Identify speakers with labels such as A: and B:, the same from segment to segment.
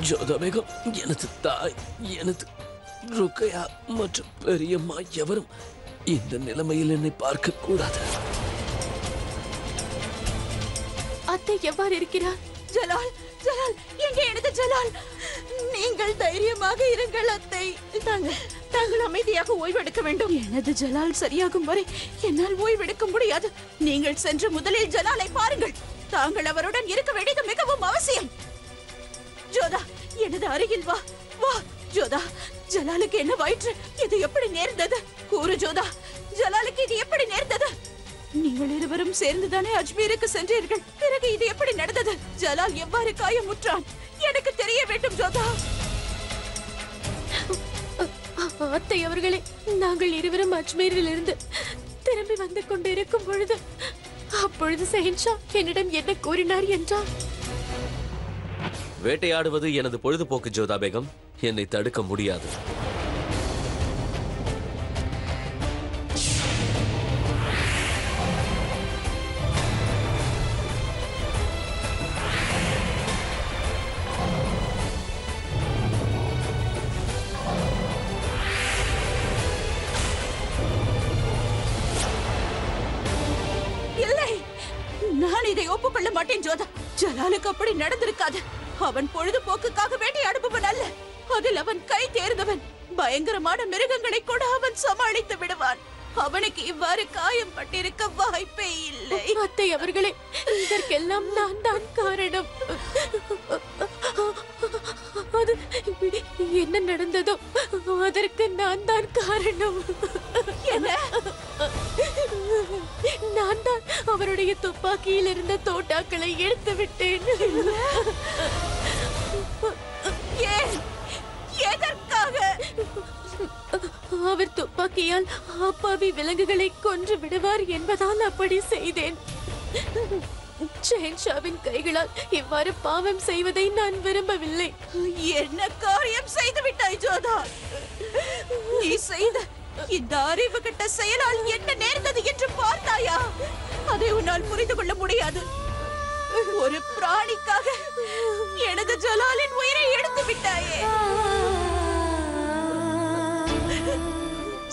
A: ஜோதா பேகம், எனது தாய், எனது ருக்கையா மற்றும் பெரியம்மா எவரும் இந்த நிலைமையில் என்னை பார்க்க கூடாது.
B: அத்தை எவ்வாறு இருக்கிறார்?
C: ஜலால், ஜலால், எங்கே எனது ஜலால்? நீங்கள் தைரியமாக இருங்கள் அத்தை. தாங்கள் அமைதியாக ஓய்வெடுக்க வேண்டும். எனது ஜலால் சரியாகும் வரை என்னால் ஓய்வெடுக்க முடியாது. நீங்கள் சென்று முதலில் ஜலாலை பாருங்கள். தாங்கள் அவருடன் இருக்க வேண்டியது மிகவும் அவசியம். ஜோதா, எனது அருகில் வா, வா. ஜோதா, ஜலாலுக்கு என்ன வயிற்று? இது எப்படி நேர்ந்தது? கூறு ஜோதா, ஜலாலுக்கு இது எப்படி நேர்ந்தது? நீங்கள் இருவரும் சேர்ந்துதானே அஜ்மீருக்கு சென்றீர்கள். பிறகு இது எப்படி நடந்தது? ஜலால் எவ்வாறு காயமுற்றான்? எனக்கு தெரிய வேண்டும் ஜோதா.
B: அத்தை அவர்களே, நாங்கள் இருவரும் அஜ்மீரில் இருந்து திரும்பி வந்து கொண்டிருக்கும் பொழுது அப்பொழுது ஷெஹன்ஷா என்னிடம் என்ன கூறினார் என்றால்,
A: வேட்டையாடுவது எனது பொழுதுபோக்கு ஜோதா பேகம். என்னை தடுக்க முடியாது.
C: இல்லை, நான் இதை ஒப்புக்கொள்ள மாட்டேன் ஜோதா. ஜலாலுக்கு அப்படி நடந்திருக்காது. அவன் பொழுதுபோக்குக்காக வேட்டையாடுபவன் அல்ல. அதில் அவன் கை தேர்ந்தவன். பயங்கரமான மிருகங்களை கூட அவன் சமாளித்து விடுவான். அவனுக்கு இவ்வாறு காயம் பட்டிருக்க வாய்ப்பே இல்லை.
B: அத்தை அவர்களே, இதற்கெல்லாம் நான் தான் காரணம். அது என்ன நடந்ததோ அதற்கு நான் தான் காரணம்.
C: என்ன?
B: நான் தான் அவருடைய துப்பாக்கியில் இருந்த தோட்டாக்களை எடுத்து விட்டேன்.
C: ஏன்? எதற்காக?
B: அவர் துப்பாக்கியால் அப்பாவி விலங்குகளை கொன்று விடுவார் என்பதால் அப்படி செய்தேன். ஷெஹன்ஷாவின் கைகளால் இவ்வாறு பாவம் செய்வதை நான் விரும்பவில்லை.
C: என்ன காரியம் செய்து விட்டாய் ஜோதா? நீ செய்த இந்த அறிவு கட்ட செயலால் என்ன நேர்ந்தது என்று பார்த்தாயா? அதை உன்னால் புரிந்து கொள்ள முடியாது. ஒரு பிராணிக்காக எனது ஜலாலின் உயிரை எடுத்து விட்டாயே.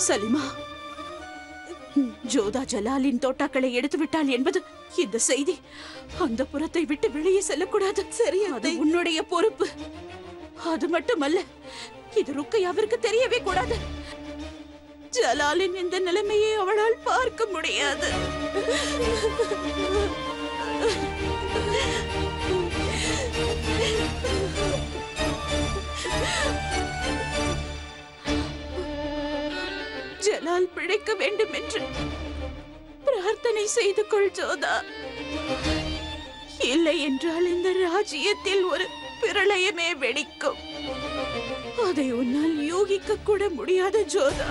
C: சலிமா, ஜோதா ஜலாலின் தோட்டாக்களை எடுத்து விட்டாள் என்பது இந்த செய்தி அந்த புறத்தை விட்டு வெளியே செல்லக்கூடாது. சரி, அது உன்னுடைய பொறுப்பு. அது மட்டுமல்ல, இது ருக்கையாவிற்கு தெரியவே கூடாது. ஜலாலின் இந்த நிலைமையை அவளால் பார்க்க முடியாது. ஜலால் பிழைக்க வேண்டும் என்று பிரார்த்தனை செய்து கொள் ஜோதா. இல்லை என்றால் இந்த ராஜ்யத்தில் ஒரு பிரளயமே வெடிக்கும். அதை உன்னால் யூகிக்க கூட முடியாது ஜோதா.